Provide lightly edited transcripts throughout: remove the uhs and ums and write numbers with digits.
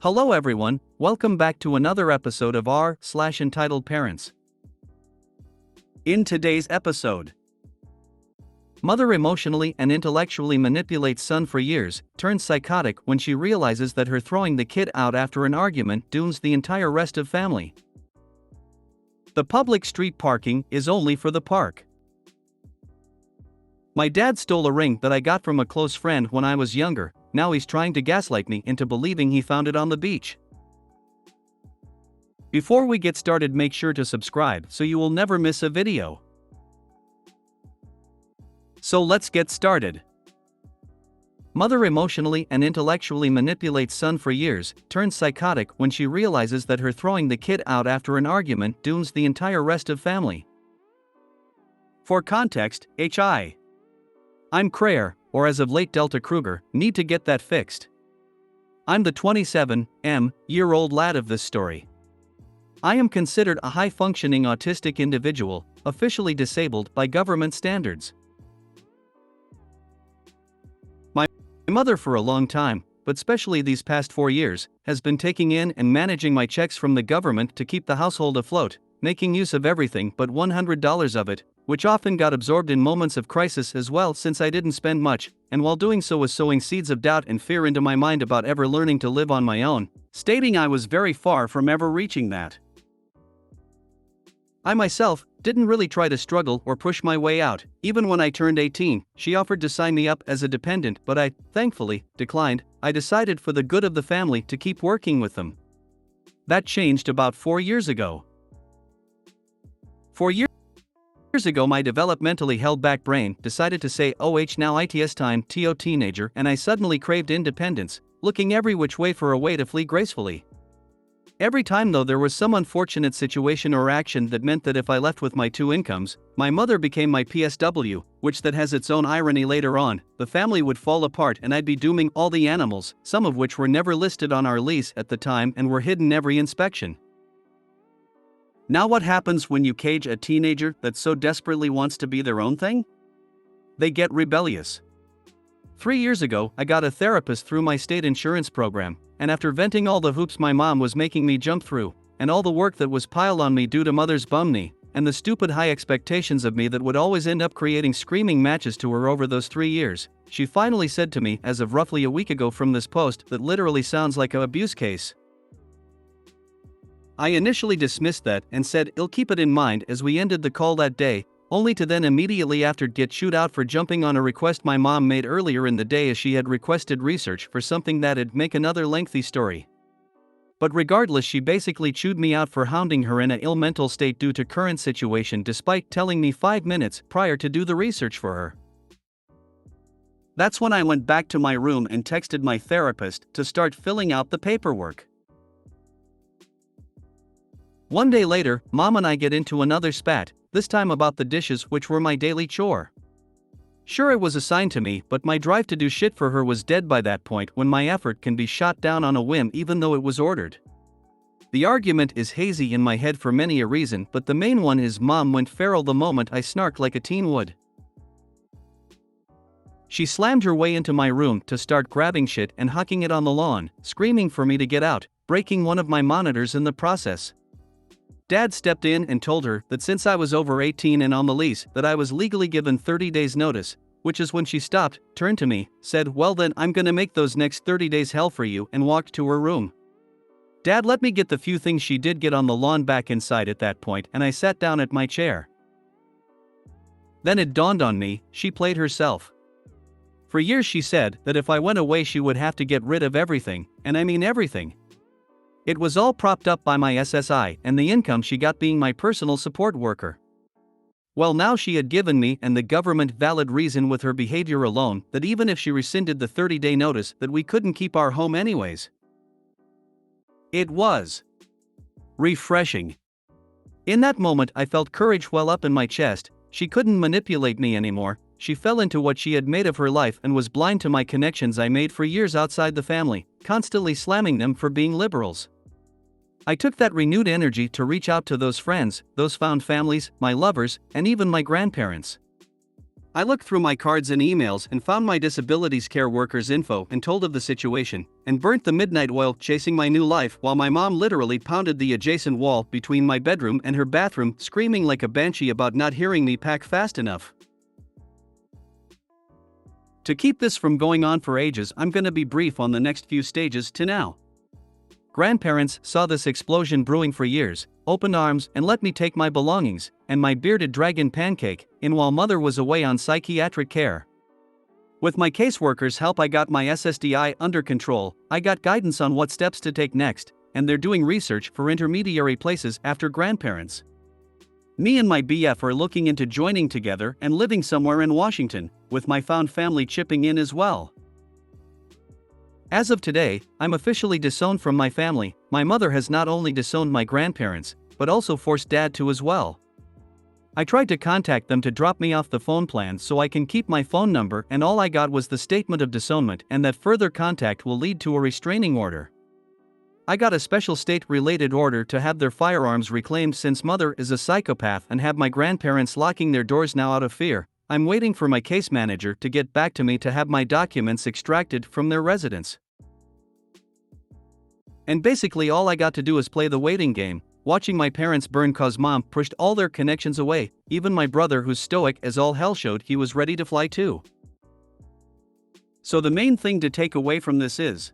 Hello everyone, welcome back to another episode of r/Entitled Parents. In today's episode, mother emotionally and intellectually manipulates son for years, turns psychotic when she realizes that her throwing the kid out after an argument dooms the entire rest of family. The public street parking is only for the park. My dad stole a ring that I got from a close friend when I was younger. Now he's trying to gaslight me into believing he found it on the beach. Before we get started, make sure to subscribe so you will never miss a video. So let's get started. Mother emotionally and intellectually manipulates son for years, turns psychotic when she realizes that her throwing the kid out after an argument dooms the entire rest of family. For context, I'm Crayer, or as of late Delta Kruger, need to get that fixed. I'm the 27-year-old lad of this story. I am considered a high-functioning autistic individual, officially disabled by government standards. My mother for a long time, but especially these past 4 years, has been taking in and managing my checks from the government to keep the household afloat, making use of everything but $100 of it, which often got absorbed in moments of crisis as well, since I didn't spend much, and while doing so was sowing seeds of doubt and fear into my mind about ever learning to live on my own, stating I was very far from ever reaching that. I myself didn't really try to struggle or push my way out. Even when I turned 18, she offered to sign me up as a dependent, but I, thankfully, declined. I decided for the good of the family to keep working with them. That changed about 4 years ago. 4 years ago, my developmentally held back brain decided to say, "Oh, now it's time, teenager," and I suddenly craved independence, looking every which way for a way to flee gracefully. Every time though there was some unfortunate situation or action that meant that if I left with my 2 incomes, my mother became my PSW, which that has its own irony later on. The family would fall apart and I'd be dooming all the animals, some of which were never listed on our lease at the time and were hidden every inspection. Now what happens when you cage a teenager that so desperately wants to be their own thing? They get rebellious. 3 years ago, I got a therapist through my state insurance program, and after venting all the hoops my mom was making me jump through, and all the work that was piled on me due to mother's bum knee, and the stupid high expectations of me that would always end up creating screaming matches to her over those 3 years, she finally said to me as of roughly a week ago from this post that literally sounds like an abuse case. I initially dismissed that and said I'll keep it in mind as we ended the call that day, only to then immediately after get chewed out for jumping on a request my mom made earlier in the day, as she had requested research for something that'd make another lengthy story. But regardless, she basically chewed me out for hounding her in a ill mental state due to current situation, despite telling me 5 minutes prior to do the research for her. That's when I went back to my room and texted my therapist to start filling out the paperwork. One day later, Mom and I get into another spat, this time about the dishes, which were my daily chore. Sure, it was assigned to me, but my drive to do shit for her was dead by that point, when my effort can be shot down on a whim even though it was ordered. The argument is hazy in my head for many a reason, but the main one is Mom went feral the moment I snarked like a teen would. She slammed her way into my room to start grabbing shit and hucking it on the lawn, screaming for me to get out, breaking one of my monitors in the process. Dad stepped in and told her that since I was over 18 and on the lease, that I was legally given 30 days notice, which is when she stopped, turned to me, said, "Well then, I'm gonna make those next 30 days hell for you," and walked to her room. Dad let me get the few things she did get on the lawn back inside at that point, and I sat down at my chair. Then it dawned on me, she played herself. For years she said that if I went away she would have to get rid of everything, and I mean everything. It was all propped up by my SSI and the income she got being my personal support worker. Well, now she had given me and the government valid reason with her behavior alone that even if she rescinded the 30-day notice that we couldn't keep our home anyways. It was refreshing. In that moment I felt courage well up in my chest. She couldn't manipulate me anymore. She fell into what she had made of her life and was blind to my connections I made for years outside the family, constantly slamming them for being liberals. I took that renewed energy to reach out to those friends, those found families, my lovers, and even my grandparents. I looked through my cards and emails and found my disabilities care worker's info and told of the situation, and burnt the midnight oil chasing my new life while my mom literally pounded the adjacent wall between my bedroom and her bathroom, screaming like a banshee about not hearing me pack fast enough. To keep this from going on for ages, I'm gonna be brief on the next few stages to now. Grandparents saw this explosion brewing for years, opened arms and let me take my belongings, and my bearded dragon Pancake, in while mother was away on psychiatric care. With my caseworkers' help I got my SSDI under control, I got guidance on what steps to take next, and they're doing research for intermediary places after grandparents. Me and my BF are looking into joining together and living somewhere in Washington, with my found family chipping in as well. As of today, I'm officially disowned from my family. My mother has not only disowned my grandparents, but also forced Dad to as well. I tried to contact them to drop me off the phone plan so I can keep my phone number, and all I got was the statement of disownment and that further contact will lead to a restraining order. I got a special state-related order to have their firearms reclaimed since mother is a psychopath, and have my grandparents locking their doors now out of fear. I'm waiting for my case manager to get back to me to have my documents extracted from their residence. And basically all I got to do is play the waiting game, watching my parents burn cause mom pushed all their connections away, even my brother who's stoic as all hell showed he was ready to fly too. So the main thing to take away from this is: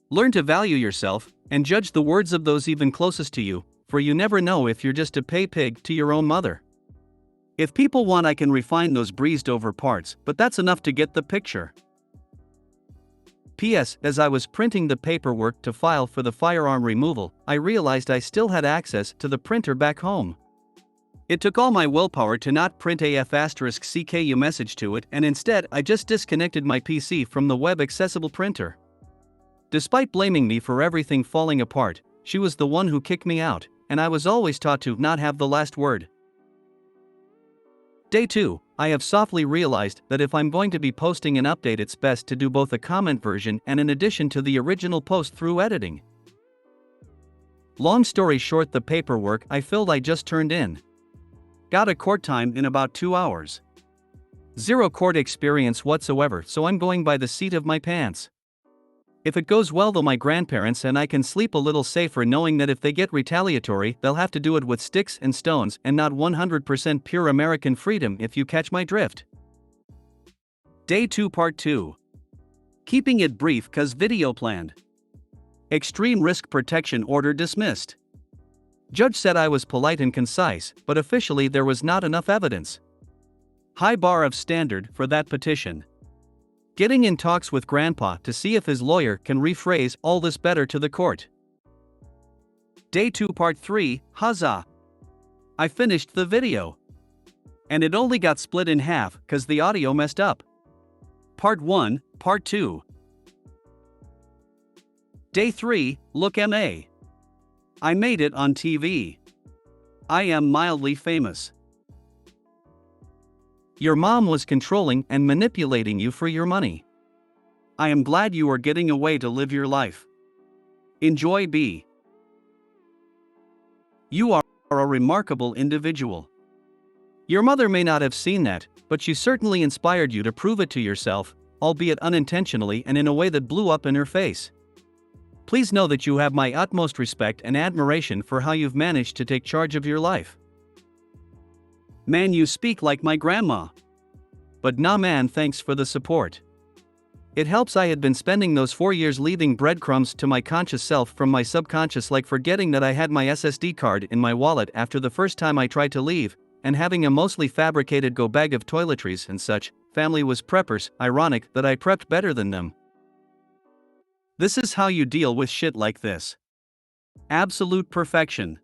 learn to value yourself, and judge the words of those even closest to you, for you never know if you're just a pay pig to your own mother. If people want, I can refine those breezed over parts, but that's enough to get the picture. P.S. As I was printing the paperwork to file for the firearm removal, I realized I still had access to the printer back home. It took all my willpower to not print AF*CKU message to it, and instead I just disconnected my PC from the web-accessible printer. Despite blaming me for everything falling apart, she was the one who kicked me out, and I was always taught to not have the last word. Day 2, I have softly realized that if I'm going to be posting an update, it's best to do both a comment version and an addition to the original post through editing. Long story short, the paperwork I filled I just turned in. Got a court time in about 2 hours. Zero court experience whatsoever, so I'm going by the seat of my pants. If it goes well though, my grandparents and I can sleep a little safer knowing that if they get retaliatory, they'll have to do it with sticks and stones and not 100% pure American freedom, if you catch my drift. Day 2 Part 2. Keeping it brief cause video planned. Extreme risk protection order dismissed. Judge said I was polite and concise, but officially there was not enough evidence. High bar of standard for that petition. Getting in talks with Grandpa to see if his lawyer can rephrase all this better to the court. Day 2 Part 3, huzzah! I finished the video. And it only got split in half cause the audio messed up. Part 1, Part 2. Day 3, look MA. I made it on TV. I am mildly famous. Your mom was controlling and manipulating you for your money. I am glad you are getting away to live your life. Enjoy B. You are a remarkable individual. Your mother may not have seen that, but she certainly inspired you to prove it to yourself, albeit unintentionally and in a way that blew up in her face. Please know that you have my utmost respect and admiration for how you've managed to take charge of your life. Man, you speak like my grandma. But nah man, thanks for the support. It helps. I had been spending those 4 years leaving breadcrumbs to my conscious self from my subconscious, like forgetting that I had my SSD card in my wallet after the first time I tried to leave, and having a mostly fabricated go bag of toiletries and such. Family was preppers, ironic that I prepped better than them. This is how you deal with shit like this. Absolute perfection.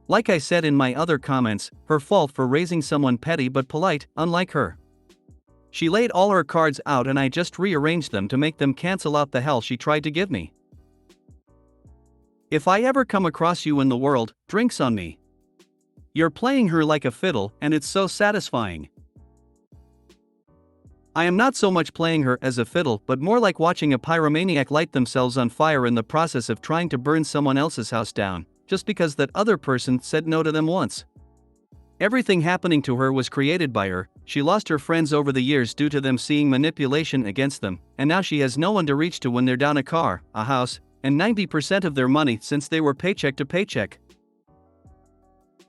Like I said in my other comments, her fault for raising someone petty but polite, unlike her. She laid all her cards out and I just rearranged them to make them cancel out the hell she tried to give me. If I ever come across you in the world, drinks on me. You're playing her like a fiddle and it's so satisfying. I am not so much playing her as a fiddle, but more like watching a pyromaniac light themselves on fire in the process of trying to burn someone else's house down, just because that other person said no to them once. Everything happening to her was created by her. She lost her friends over the years due to them seeing manipulation against them, and now she has no one to reach to when they're down a car, a house, and 90% of their money since they were paycheck to paycheck.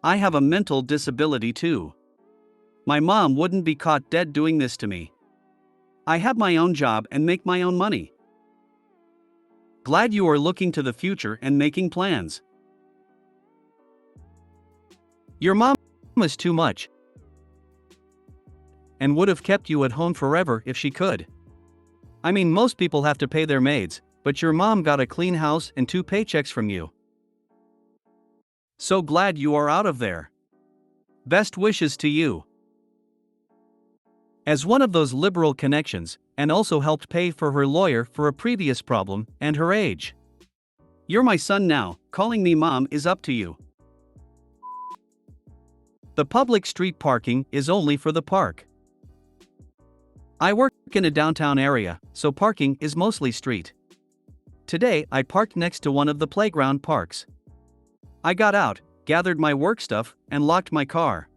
I have a mental disability too. My mom wouldn't be caught dead doing this to me. I have my own job and make my own money. Glad you are looking to the future and making plans. Your mom is too much and would have kept you at home forever if she could. I mean, most people have to pay their maids, but your mom got a clean house and 2 paychecks from you. So glad you are out of there. Best wishes to you. As one of those liberal connections, and also helped pay for her lawyer for a previous problem and her age. You're my son now, calling me mom is up to you. The public street parking is only for the park. I work in a downtown area, so parking is mostly street. Today I parked next to one of the playground parks. I got out, gathered my work stuff, and locked my car.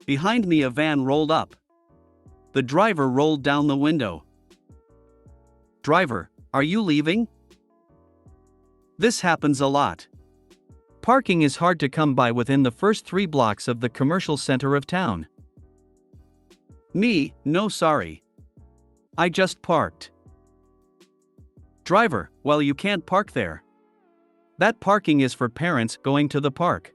Behind me a van rolled up. The driver rolled down the window. Driver, are you leaving? This happens a lot. Parking is hard to come by within the first 3 blocks of the commercial center of town. Me, no sorry. I just parked. Driver, well, you can't park there. That parking is for parents going to the park.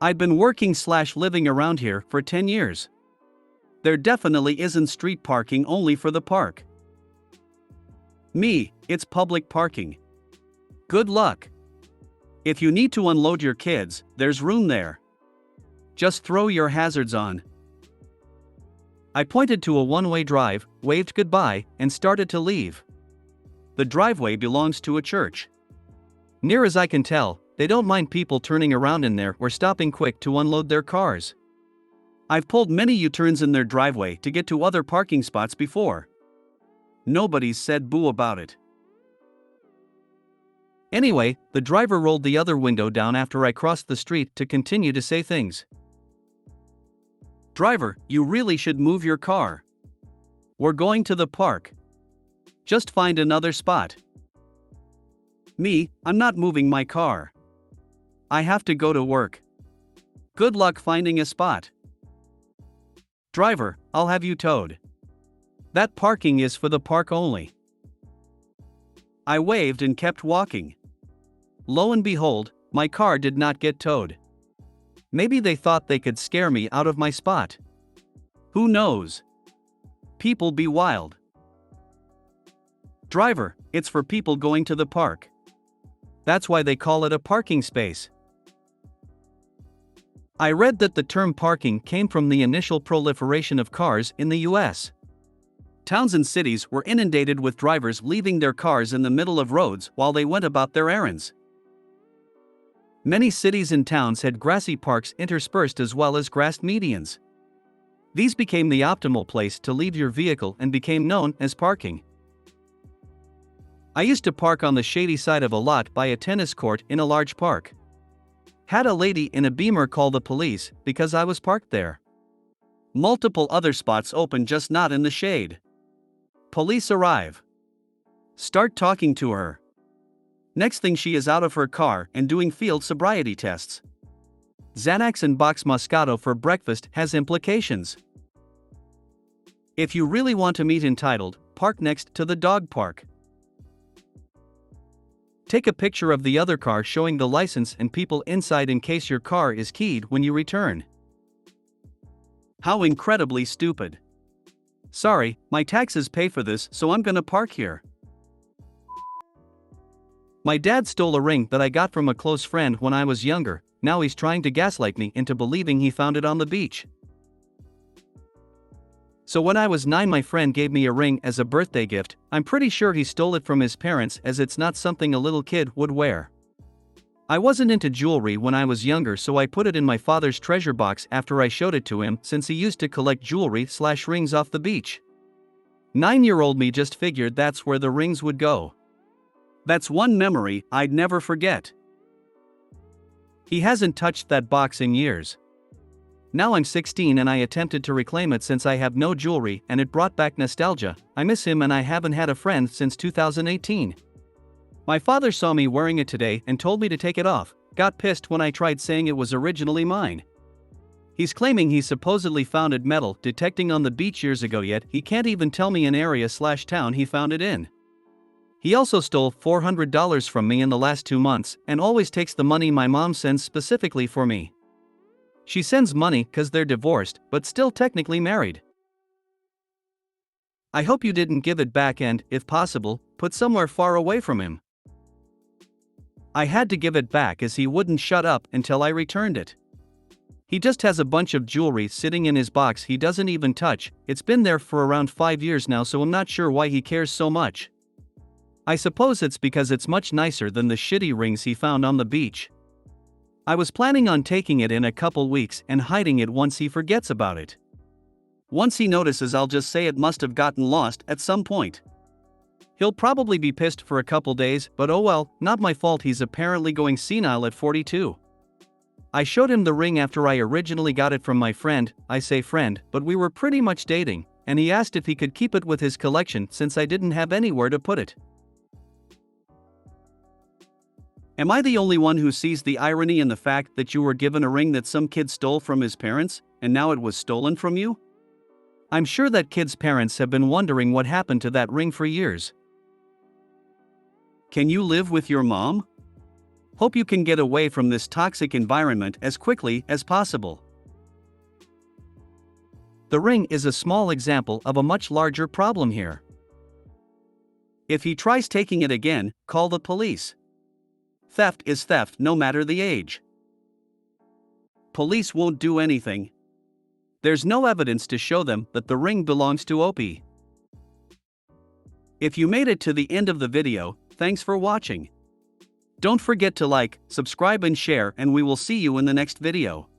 I've been working/living around here for 10 years. There definitely isn't street parking only for the park. Me, it's public parking. Good luck. If you need to unload your kids, there's room there. Just throw your hazards on. I pointed to a one-way drive, waved goodbye, and started to leave. The driveway belongs to a church. Near as I can tell, they don't mind people turning around in there or stopping quick to unload their cars. I've pulled many U-turns in their driveway to get to other parking spots before. Nobody's said boo about it. Anyway, the driver rolled the other window down after I crossed the street to continue to say things. Driver, you really should move your car. We're going to the park. Just find another spot. Me, I'm not moving my car. I have to go to work. Good luck finding a spot. Driver, I'll have you towed. That parking is for the park only. I waved and kept walking. Lo and behold, my car did not get towed. Maybe they thought they could scare me out of my spot. Who knows? People be wild. Driver, it's for people going to the park. That's why they call it a parking space. I read that the term parking came from the initial proliferation of cars in the US. Towns and cities were inundated with drivers leaving their cars in the middle of roads while they went about their errands. Many cities and towns had grassy parks interspersed as well as grassed medians. These became the optimal place to leave your vehicle and became known as parking. I used to park on the shady side of a lot by a tennis court in a large park. Had a lady in a Beamer call the police because I was parked there. Multiple other spots open, just not in the shade. Police arrive. Start talking to her. Next thing she is out of her car and doing field sobriety tests. Xanax and Box Moscato for breakfast has implications. If you really want to meet entitled, park next to the dog park. Take a picture of the other car showing the license and people inside in case your car is keyed when you return. How incredibly stupid. Sorry, my taxes pay for this, so I'm gonna park here. My dad stole a ring that I got from a close friend when I was younger. Now he's trying to gaslight me into believing he found it on the beach. So when I was 9, my friend gave me a ring as a birthday gift. I'm pretty sure he stole it from his parents, as it's not something a little kid would wear. I wasn't into jewelry when I was younger, so I put it in my father's treasure box after I showed it to him, since he used to collect jewelry/rings off the beach. 9-year-old me just figured that's where the rings would go. That's one memory I'd never forget. He hasn't touched that box in years. Now I'm 16 and I attempted to reclaim it since I have no jewelry and it brought back nostalgia. I miss him and I haven't had a friend since 2018. My father saw me wearing it today and told me to take it off, got pissed when I tried saying it was originally mine. He's claiming he supposedly found it metal detecting on the beach years ago, yet he can't even tell me an area/town he found it in. He also stole $400 from me in the last 2 months and always takes the money my mom sends specifically for me. She sends money cause they're divorced, but still technically married. I hope you didn't give it back and, if possible, put somewhere far away from him. I had to give it back as he wouldn't shut up until I returned it. He just has a bunch of jewelry sitting in his box he doesn't even touch. It's been there for around 5 years now, so I'm not sure why he cares so much. I suppose it's because it's much nicer than the shitty rings he found on the beach. I was planning on taking it in a couple weeks and hiding it once he forgets about it. Once he notices, I'll just say it must have gotten lost at some point. He'll probably be pissed for a couple days, but oh well, not my fault. He's apparently going senile at 42. I showed him the ring after I originally got it from my friend. I say friend, but we were pretty much dating, and he asked if he could keep it with his collection since I didn't have anywhere to put it. Am I the only one who sees the irony in the fact that you were given a ring that some kid stole from his parents, and now it was stolen from you? I'm sure that kid's parents have been wondering what happened to that ring for years. Can you live with your mom? Hope you can get away from this toxic environment as quickly as possible. The ring is a small example of a much larger problem here. If he tries taking it again, call the police. Theft is theft no matter the age. Police won't do anything. There's no evidence to show them that the ring belongs to Opie. If you made it to the end of the video, thanks for watching. Don't forget to like, subscribe and share, and we will see you in the next video.